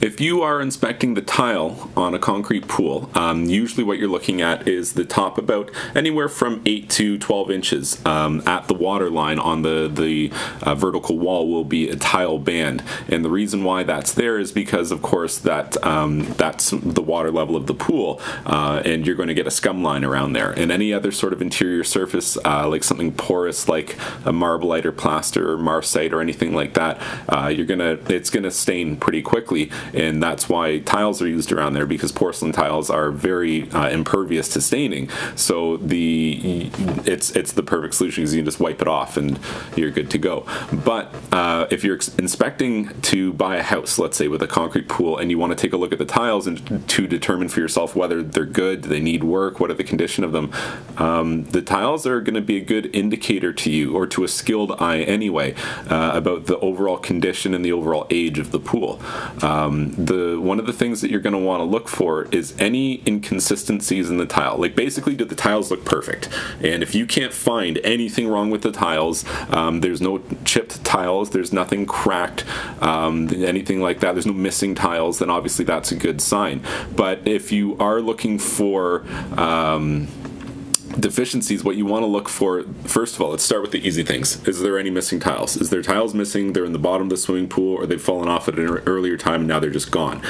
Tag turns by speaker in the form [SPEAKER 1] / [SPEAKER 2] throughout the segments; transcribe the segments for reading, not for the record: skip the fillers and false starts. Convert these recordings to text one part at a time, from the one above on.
[SPEAKER 1] If you are inspecting the tile on a concrete pool, usually what you're looking at is the top about anywhere from 8 to 12 inches at the water line on the vertical wall will be a tile band. And the reason why that's there is because, of course, that's the water level of the pool, and you're going to get a scum line around there. And any other sort of interior surface, like something porous like a Marbleite or plaster or Marcite or anything like that, it's gonna stain pretty quickly. And that's why tiles are used around there, because porcelain tiles are very impervious to staining. So it's the perfect solution, because you can just wipe it off and you're good to go. But if you're inspecting to buy a house, let's say with a concrete pool, and you want to take a look at the tiles and to determine for yourself whether they're good, do they need work, what are the condition of them, the tiles are going to be a good indicator to you, or to a skilled eye anyway, about the overall condition and the overall age of the pool. One of the things that you're going to want to look for is any inconsistencies in the tile. Like, basically, do the tiles look perfect? And if you can't find anything wrong with the tiles, there's no chipped tiles, there's nothing cracked, anything like that, there's no missing tiles, then obviously that's a good sign. But if you are looking for deficiencies, what you want to look for, first of all, let's start with the easy things. Is there any missing tiles? Is there tiles missing? They're in the bottom of the swimming pool, or they've fallen off at an earlier time and now they're just gone.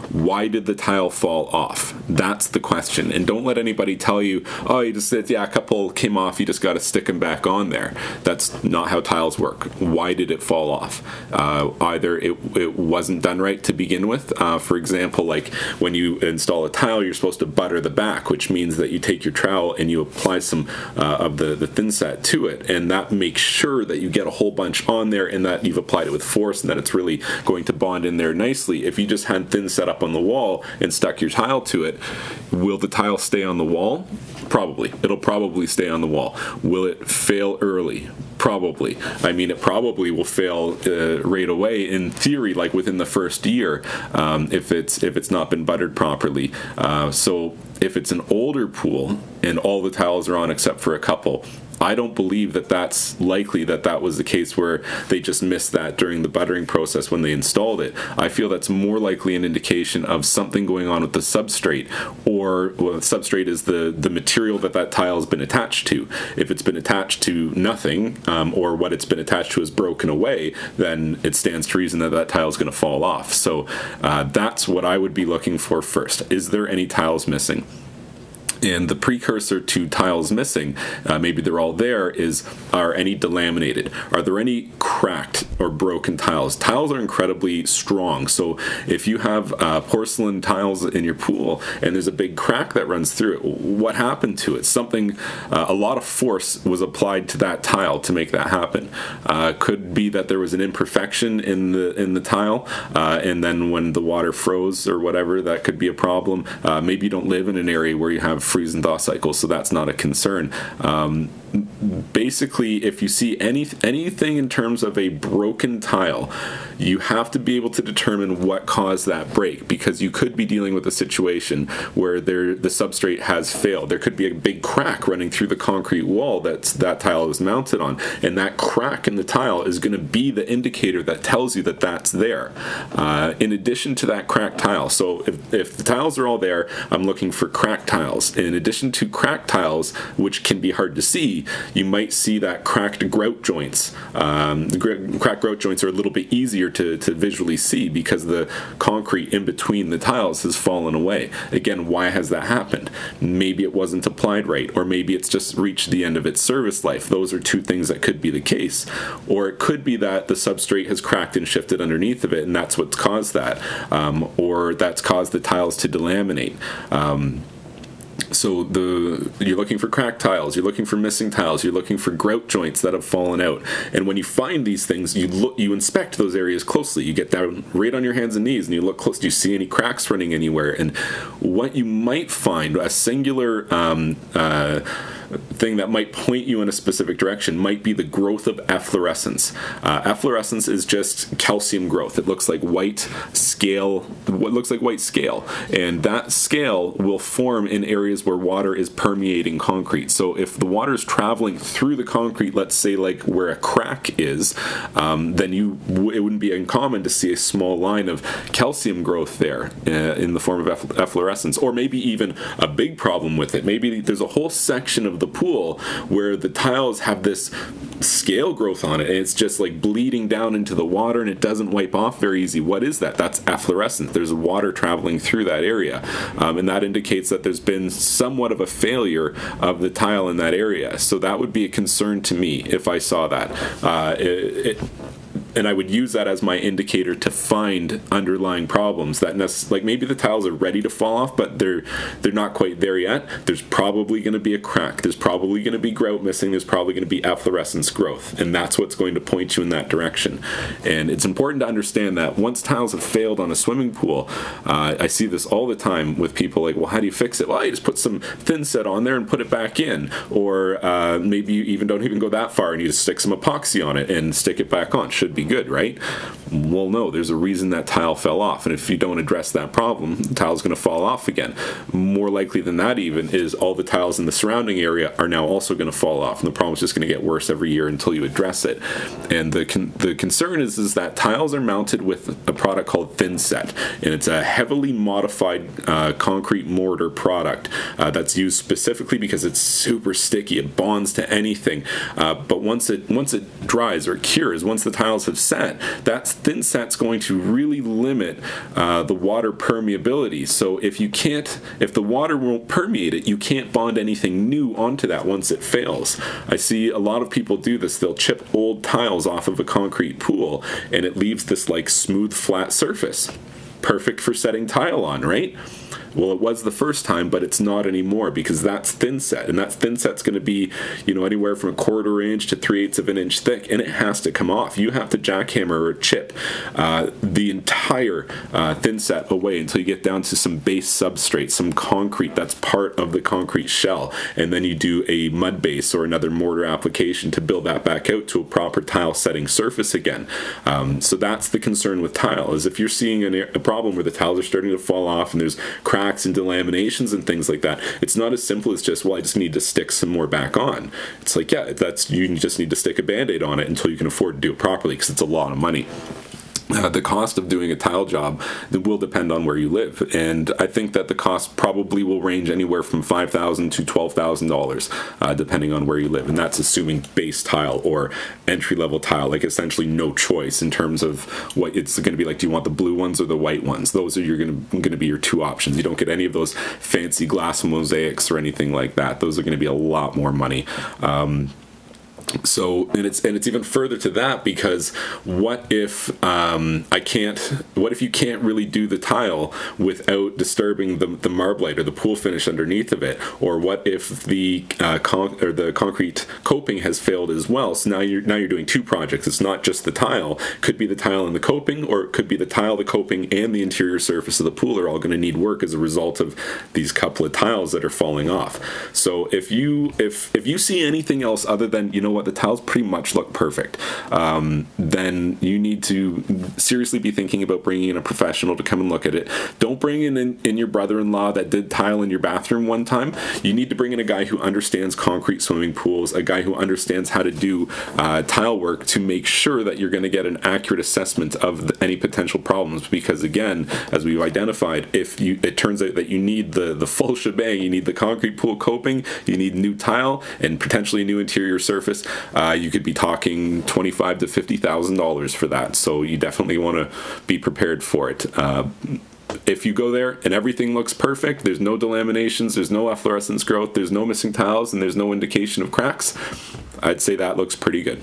[SPEAKER 1] Why did the tile fall off? That's the question. And don't let anybody tell you, oh, you just said, yeah, a couple came off, you just got to stick them back on there. That's not how tiles work. Why did it fall off? Either it wasn't done right to begin with. For example, like when you install a tile, you're supposed to butter the back, which means that you take your trowel and you apply some of the thin set to it, and that makes sure that you get a whole bunch on there and that you've applied it with force and that it's really going to bond in there nicely. If you just had thin set up on the wall and stuck your tile to it, will the tile stay on the wall? Probably. It'll probably stay on the wall. Will it fail early? Probably. I mean, it probably will fail right away, in theory, like within the first year, if it's not been buttered properly. So if it's an older pool and all the tiles are on except for a couple, I don't believe that that's likely that was the case where they just missed that during the buttering process when they installed it. I feel that's more likely an indication of something going on with the substrate, or the substrate is the material that tile has been attached to. If it's been attached to nothing, or what it's been attached to is broken away, then it stands to reason that tile is going to fall off. So that's what I would be looking for first. Is there any tiles missing? And the precursor to tiles missing, maybe they're all there, are any delaminated? Are there any cracked or broken tiles? Tiles are incredibly strong, so if you have porcelain tiles in your pool and there's a big crack that runs through it, what happened to it? A lot of force was applied to that tile to make that happen. Could be that there was an imperfection in the tile, and then when the water froze or whatever, that could be a problem. Maybe you don't live in an area where you have freeze and thaw cycles, so that's not a concern. Basically, if you see anything in terms of a broken tile, you have to be able to determine what caused that break, because you could be dealing with a situation where the substrate has failed. There could be a big crack running through the concrete wall that tile is mounted on, and that crack in the tile is going to be the indicator that tells you that that's there. In addition to that cracked tile, so if the tiles are all there, I'm looking for cracked tiles. In addition to cracked tiles, which can be hard to see, you might see that cracked grout joints. Cracked grout joints are a little bit easier to visually see because the concrete in between the tiles has fallen away. Again, why has that happened? Maybe it wasn't applied right, or maybe it's just reached the end of its service life. Those are two things that could be the case. Or it could be that the substrate has cracked and shifted underneath of it, and that's what's caused that. Or that's caused the tiles to delaminate. So you're looking for cracked tiles, you're looking for missing tiles, you're looking for grout joints that have fallen out. And when you find these things, you inspect those areas closely. You get down right on your hands and knees and you look close. Do you see any cracks running anywhere? And what you might find, a singular thing that might point you in a specific direction might be the growth of efflorescence. Efflorescence is just calcium growth. It looks like white scale, what looks like white scale, and that scale will form in areas where water is permeating concrete. So if the water is traveling through the concrete, let's say like where a crack is, then it wouldn't be uncommon to see a small line of calcium growth there in the form of efflorescence, or maybe even a big problem with it. Maybe there's a whole section of the pool where the tiles have this scale growth on it, and it's just like bleeding down into the water, and it doesn't wipe off very easy. What is that? That's efflorescence. There's water traveling through that area, and that indicates that there's been somewhat of a failure of the tile in that area. So that would be a concern to me if I saw that. And I would use that as my indicator to find underlying problems that like maybe the tiles are ready to fall off, but they're not quite there yet. There's probably going to be a crack. There's probably going to be grout missing. There's probably going to be efflorescence growth, and that's what's going to point you in that direction. And it's important to understand that once tiles have failed on a swimming pool, I see this all the time with people like, well, how do you fix it? Well, you just put some thin set on there and put it back in, or maybe you even don't even go that far and you just stick some epoxy on it and stick it back on. Should be good, right? Well, no, there's a reason that tile fell off, and if you don't address that problem, the tile's going to fall off again. More likely than that even is all the tiles in the surrounding area are now also going to fall off, and the problem's just going to get worse every year until you address it. And the concern is that tiles are mounted with a product called thin set, and it's a heavily modified concrete mortar product that's used specifically because it's super sticky. It bonds to anything, but once it dries or cures, once the tiles have set, that thin set's going to really limit the water permeability. So if the water won't permeate it, you can't bond anything new onto that once it fails. I see a lot of people do this. They'll chip old tiles off of a concrete pool, and it leaves this like smooth, flat surface. Perfect for setting tile on, right? Well, it was the first time, but it's not anymore because that's thin set, and that thin set's going to be, anywhere from 1/4 inch to 3/8 of an inch thick, and it has to come off. You have to jackhammer or chip the entire thin set away until you get down to some base substrate, some concrete that's part of the concrete shell, and then you do a mud base or another mortar application to build that back out to a proper tile setting surface again. So that's the concern with tile, is if you're seeing a problem where the tiles are starting to fall off and there's cracks and delaminations and things like that, it's not as simple as just, well, I just need to stick some more back on. It's like, yeah, you just need to stick a band-aid on it until you can afford to do it properly, because it's a lot of money. The cost of doing a tile job will depend on where you live, and I think that the cost probably will range anywhere from $5,000 to $12,000, depending on where you live, and that's assuming base tile or entry-level tile, like essentially no choice in terms of what it's going to be like. Do you want the blue ones or the white ones? Those are going to be your two options. You don't get any of those fancy glass mosaics or anything like that. Those are going to be a lot more money. So, and it's even further to that, because what if you can't really do the tile without disturbing the marblite or the pool finish underneath of it? Or what if the concrete coping has failed as well? So now you're doing two projects. It's not just the tile. It could be the tile and the coping, or it could be the tile, the coping, and the interior surface of the pool are all going to need work as a result of these couple of tiles that are falling off. So if you see anything else other than, the tiles pretty much look perfect, then you need to seriously be thinking about bringing in a professional to come and look at it. Don't bring in your brother-in-law that did tile in your bathroom one time. You need to bring in a guy who understands concrete swimming pools, a guy who understands how to do tile work, to make sure that you're going to get an accurate assessment of any potential problems. Because again, as we've identified, it turns out that you need the full shebang, you need the concrete pool coping, you need new tile, and potentially a new interior surface. You could be talking $25,000 to $50,000 for that. So you definitely want to be prepared for it. If you go there and everything looks perfect, there's no delaminations, there's no efflorescence growth, there's no missing tiles, and there's no indication of cracks, I'd say that looks pretty good.